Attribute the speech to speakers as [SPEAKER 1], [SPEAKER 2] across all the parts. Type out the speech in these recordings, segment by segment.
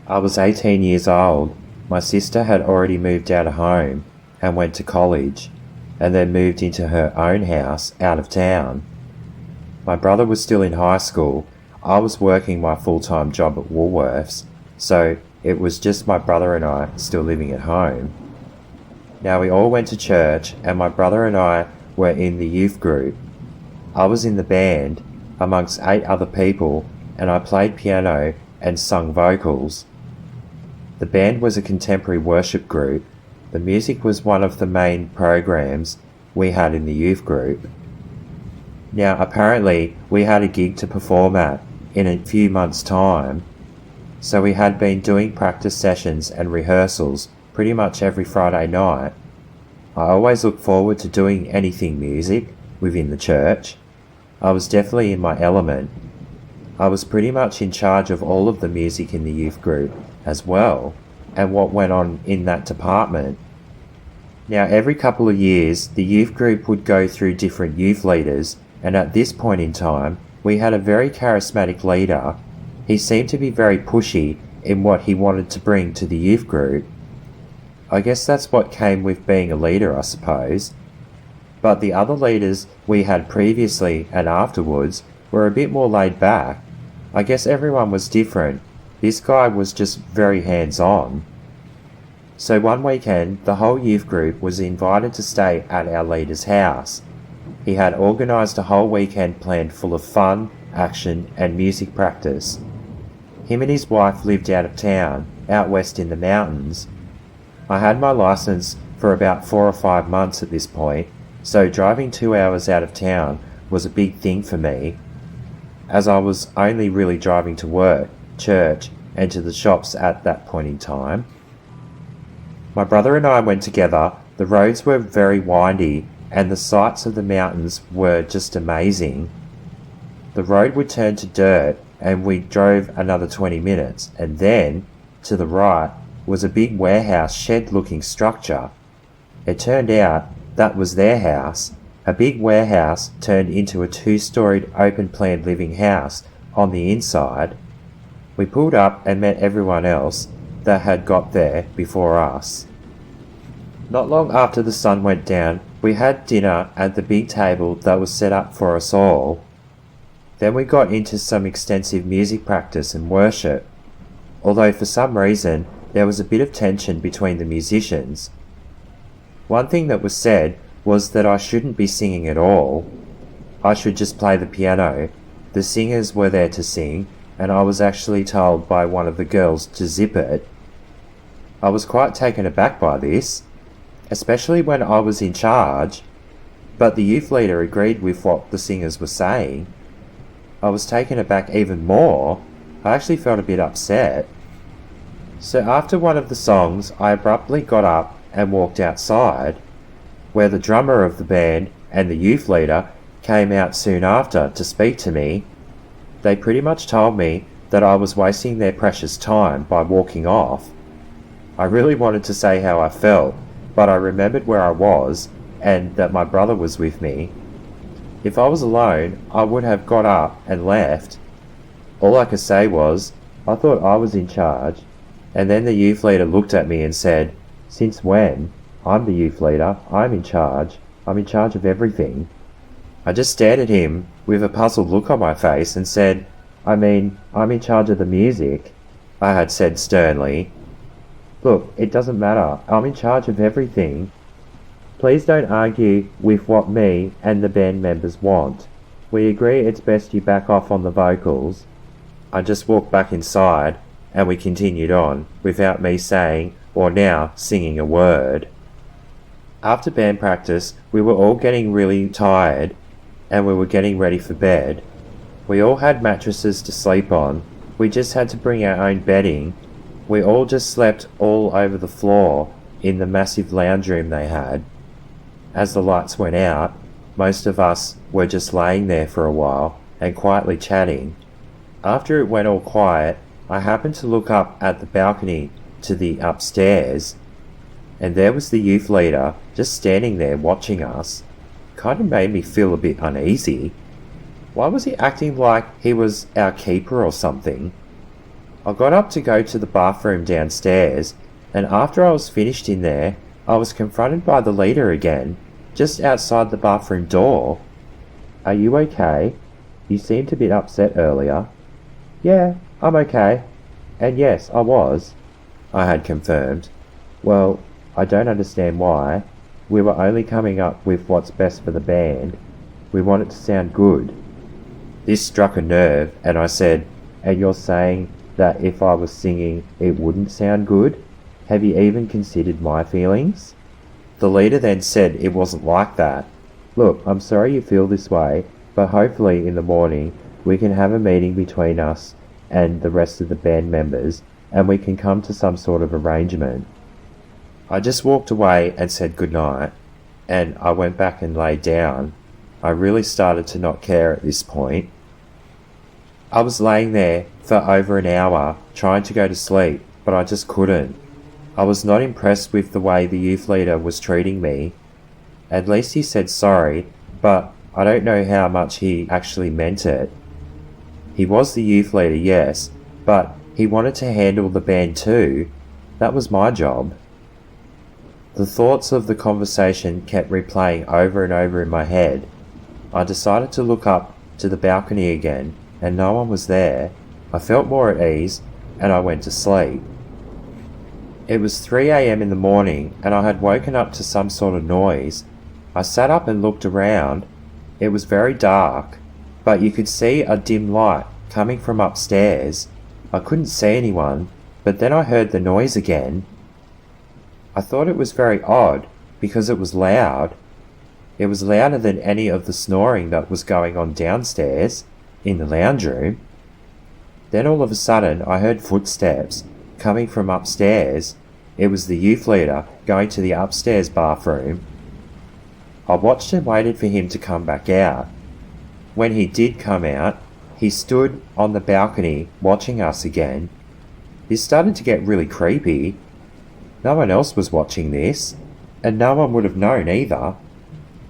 [SPEAKER 1] I was 18 years old. My sister had already moved out of home and went to college, and then moved into her own house out of town. My brother was still in high school. I was working my full-time job at Woolworths, so it was just my brother and I still living at home. Now we all went to church, and my brother and I were in the youth group. I was in the band amongst 8 other people, and I played piano and sung vocals. The band was a contemporary worship group. The music was one of the main programs we had in the youth group. Now apparently we had a gig to perform at in a few months' time, so we had been doing practice sessions and rehearsals pretty much every Friday night. I always look forward to doing anything music within the church. I was definitely in my element. I was pretty much in charge of all of the music in the youth group as well, and what went on in that department. Now every couple of years the youth group would go through different youth leaders, and at this point in time we had a very charismatic leader. He seemed to be very pushy in what he wanted to bring to the youth group. I guess that's what came with being a leader, I suppose. But the other leaders we had previously and afterwards were a bit more laid back. I guess everyone was different. This guy was just very hands-on. So one weekend, the whole youth group was invited to stay at our leader's house. He had organised a whole weekend planned full of fun, action and music practice. Him and his wife lived out of town, out west in the mountains. I had my licence for about 4 or 5 months at this point, so driving 2 hours out of town was a big thing for me, as I was only really driving to work, church and to the shops at that point in time. My brother and I went together. The roads were very windy and the sights of the mountains were just amazing. The road would turn to dirt and we drove another 20 minutes, and then, to the right, was a big warehouse shed-looking structure. It turned out that was their house. A big warehouse turned into a 2-storied open-plan living house on the inside. We pulled up and met everyone else that had got there before us. Not long after the sun went down, we had dinner at the big table that was set up for us all. Then we got into some extensive music practice and worship, although for some reason there was a bit of tension between the musicians. One thing that was said was that I shouldn't be singing at all. I should just play the piano. The singers were there to sing, and I was actually told by one of the girls to zip it. I was quite taken aback by this, especially when I was in charge, but the youth leader agreed with what the singers were saying. I was taken aback even more. I actually felt a bit upset. So after one of the songs, I abruptly got up and walked outside, where the drummer of the band and the youth leader came out soon after to speak to me. They pretty much told me that I was wasting their precious time by walking off. I really wanted to say how I felt, but I remembered where I was and that my brother was with me. If I was alone, I would have got up and left. All I could say was, I thought I was in charge. And then the youth leader looked at me and said, "Since when? I'm the youth leader. I'm in charge. I'm in charge of everything." I just stared at him with a puzzled look on my face and said, I'm in charge of the music," I had said sternly. "Look, it doesn't matter. I'm in charge of everything. Please don't argue with what me and the band members want. We agree it's best you back off on the vocals." I just walked back inside, and we continued on, without me saying or now singing a word. After band practice, we were all getting really tired, and we were getting ready for bed. We all had mattresses to sleep on. We just had to bring our own bedding. We all just slept all over the floor in the massive lounge room they had. As the lights went out, most of us were just laying there for a while and quietly chatting. After it went all quiet, I happened to look up at the balcony to the upstairs, and there was the youth leader just standing there watching us. Kind of made me feel a bit uneasy. Why was he acting like he was our keeper or something? I got up to go to the bathroom downstairs, and after I was finished in there, I was confronted by the leader again, just outside the bathroom door. "Are you okay? You seemed a bit upset earlier." "Yeah, I'm okay." And yes, I was, I had confirmed. "Well, I don't understand why. We were only coming up with what's best for the band. We want it to sound good." This struck a nerve, and I said, "And you're saying that if I was singing it wouldn't sound good? Have you even considered my feelings?" The leader then said it wasn't like that. "Look, I'm sorry you feel this way, but hopefully in the morning we can have a meeting between us and the rest of the band members, and we can come to some sort of arrangement." I just walked away and said goodnight, and I went back and laid down. I really started to not care at this point. I was laying there for over an hour trying to go to sleep, but I just couldn't. I was not impressed with the way the youth leader was treating me. At least he said sorry, but I don't know how much he actually meant it. He was the youth leader, yes, but he wanted to handle the band too. That was my job. The thoughts of the conversation kept replaying over and over in my head. I decided to look up to the balcony again, and no one was there. I felt more at ease, and I went to sleep. It was 3 a.m. in the morning, and I had woken up to some sort of noise. I sat up and looked around. It was very dark, but you could see a dim light coming from upstairs. I couldn't see anyone, but then I heard the noise again. I thought it was very odd, because it was loud. It was louder than any of the snoring that was going on downstairs, in the lounge room. Then all of a sudden I heard footsteps coming from upstairs. It was the youth leader going to the upstairs bathroom. I watched and waited for him to come back out. When he did come out, he stood on the balcony watching us again. This started to get really creepy. No one else was watching this, and no one would have known either.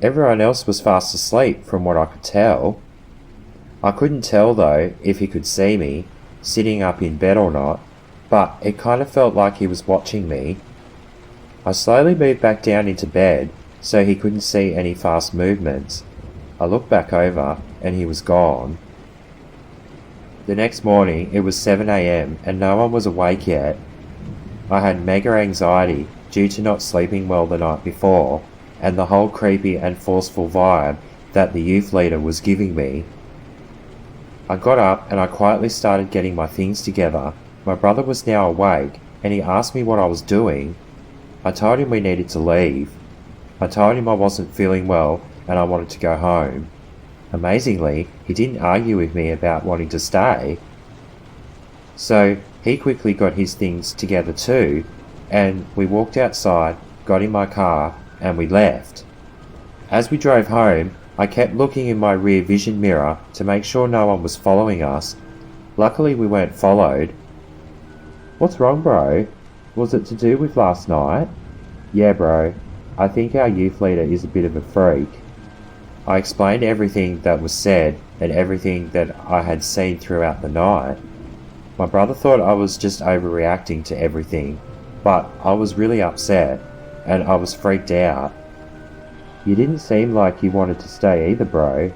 [SPEAKER 1] Everyone else was fast asleep from what I could tell. I couldn't tell though if he could see me, sitting up in bed or not, but it kind of felt like he was watching me. I slowly moved back down into bed so he couldn't see any fast movements. I looked back over and he was gone. The next morning it was 7 a.m. and no one was awake yet. I had mega anxiety due to not sleeping well the night before, and the whole creepy and forceful vibe that the youth leader was giving me. I got up and I quietly started getting my things together. My brother was now awake and he asked me what I was doing. I told him we needed to leave. I told him I wasn't feeling well and I wanted to go home. Amazingly, he didn't argue with me about wanting to stay. So he quickly got his things together too, and we walked outside, got in my car, and we left. As we drove home, I kept looking in my rear vision mirror to make sure no one was following us. Luckily we weren't followed. "What's wrong, bro? Was it to do with last night?" "Yeah, bro. I think our youth leader is a bit of a freak." I explained everything that was said and everything that I had seen throughout the night. My brother thought I was just overreacting to everything, but I was really upset and I was freaked out. "You didn't seem like you wanted to stay either, bro."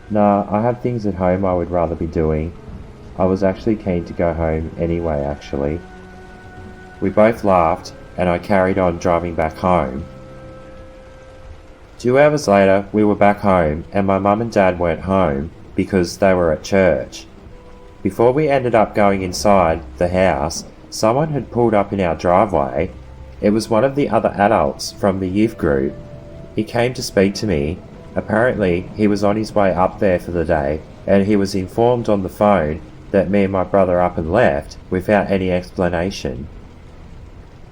[SPEAKER 1] "Nah, I have things at home I would rather be doing." I was actually keen to go home anyway, actually. We both laughed and I carried on driving back home. 2 hours later, we were back home and my mum and dad weren't home because they were at church. Before we ended up going inside the house, someone had pulled up in our driveway. It was one of the other adults from the youth group. He came to speak to me. Apparently, he was on his way up there for the day, and he was informed on the phone that me and my brother up and left without any explanation.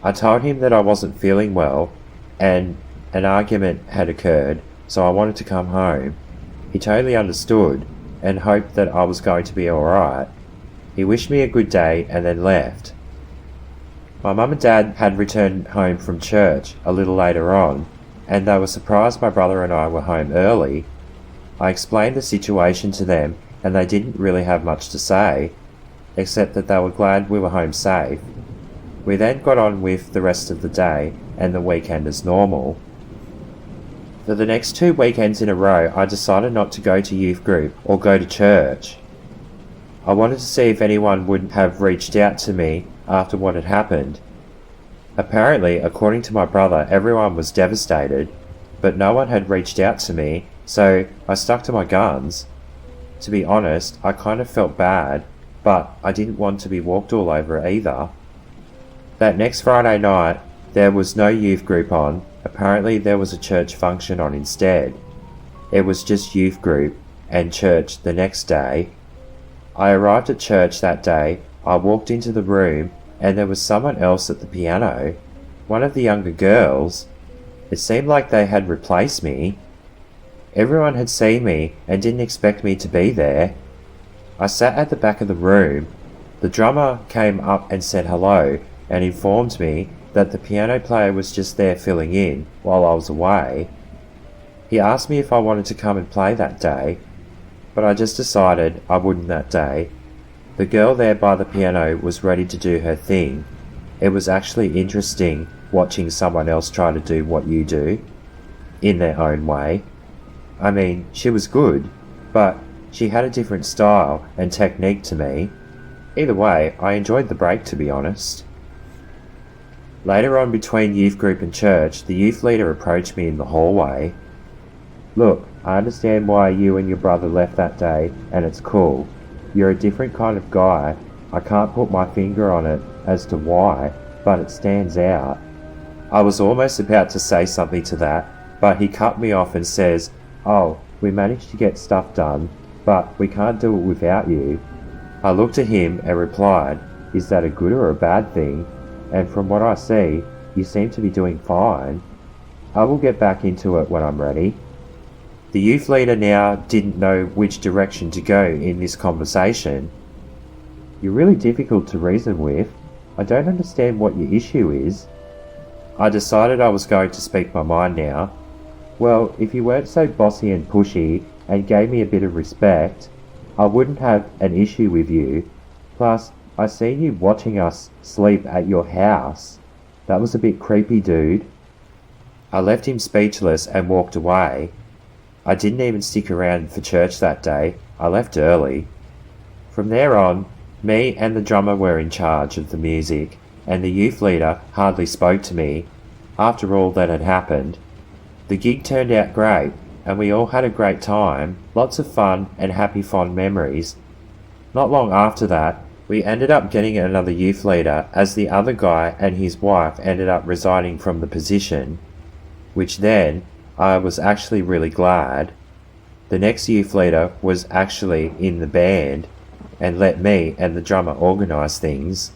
[SPEAKER 1] I told him that I wasn't feeling well, and an argument had occurred, so I wanted to come home. He totally understood, and hoped that I was going to be alright. He wished me a good day and then left. My mum and dad had returned home from church a little later on, and they were surprised my brother and I were home early. I explained the situation to them, and they didn't really have much to say. except that they were glad we were home safe. We then got on with the rest of the day and the weekend as normal. For the next 2 weekends in a row, I decided not to go to youth group or go to church. I wanted to see if anyone would have reached out to me after what had happened. Apparently, according to my brother, everyone was devastated, but no one had reached out to me, so I stuck to my guns. To be honest, I kind of felt bad, but I didn't want to be walked all over either. That next Friday night, there was no youth group on. Apparently there was a church function on instead. It was just youth group and church the next day. I arrived at church that day. I walked into the room and there was someone else at the piano. One of the younger girls. It seemed like they had replaced me. Everyone had seen me and didn't expect me to be there. I sat at the back of the room. The drummer came up and said hello and informed me that the piano player was just there filling in while I was away. He asked me if I wanted to come and play that day, but I just decided I wouldn't that day. The girl there by the piano was ready to do her thing. It was actually interesting watching someone else try to do what you do, in their own way. I mean, she was good, but she had a different style and technique to me. Either way, I enjoyed the break, to be honest. Later on, between youth group and church, the youth leader approached me in the hallway. "Look, I understand why you and your brother left that day, and it's cool. You're a different kind of guy. I can't put my finger on it as to why, but it stands out." I was almost about to say something to that, but he cut me off and says, "Oh, we managed to get stuff done, but we can't do it without you." I looked at him and replied, "Is that a good or a bad thing? And from what I see, you seem to be doing fine. I will get back into it when I'm ready." The youth leader now didn't know which direction to go in this conversation. "You're really difficult to reason with. I don't understand what your issue is." I decided I was going to speak my mind now. "Well, if you weren't so bossy and pushy and gave me a bit of respect, I wouldn't have an issue with you. Plus, I seen you watching us sleep at your house. That was a bit creepy, dude." I left him speechless and walked away. I didn't even stick around for church that day. I left early. From there on, me and the drummer were in charge of the music, and the youth leader hardly spoke to me after all that had happened. The gig turned out great, and we all had a great time, lots of fun and happy fond memories. Not long after that, we ended up getting another youth leader, as the other guy and his wife ended up resigning from the position, which then I was actually really glad. The next youth leader was actually in the band and let me and the drummer organise things.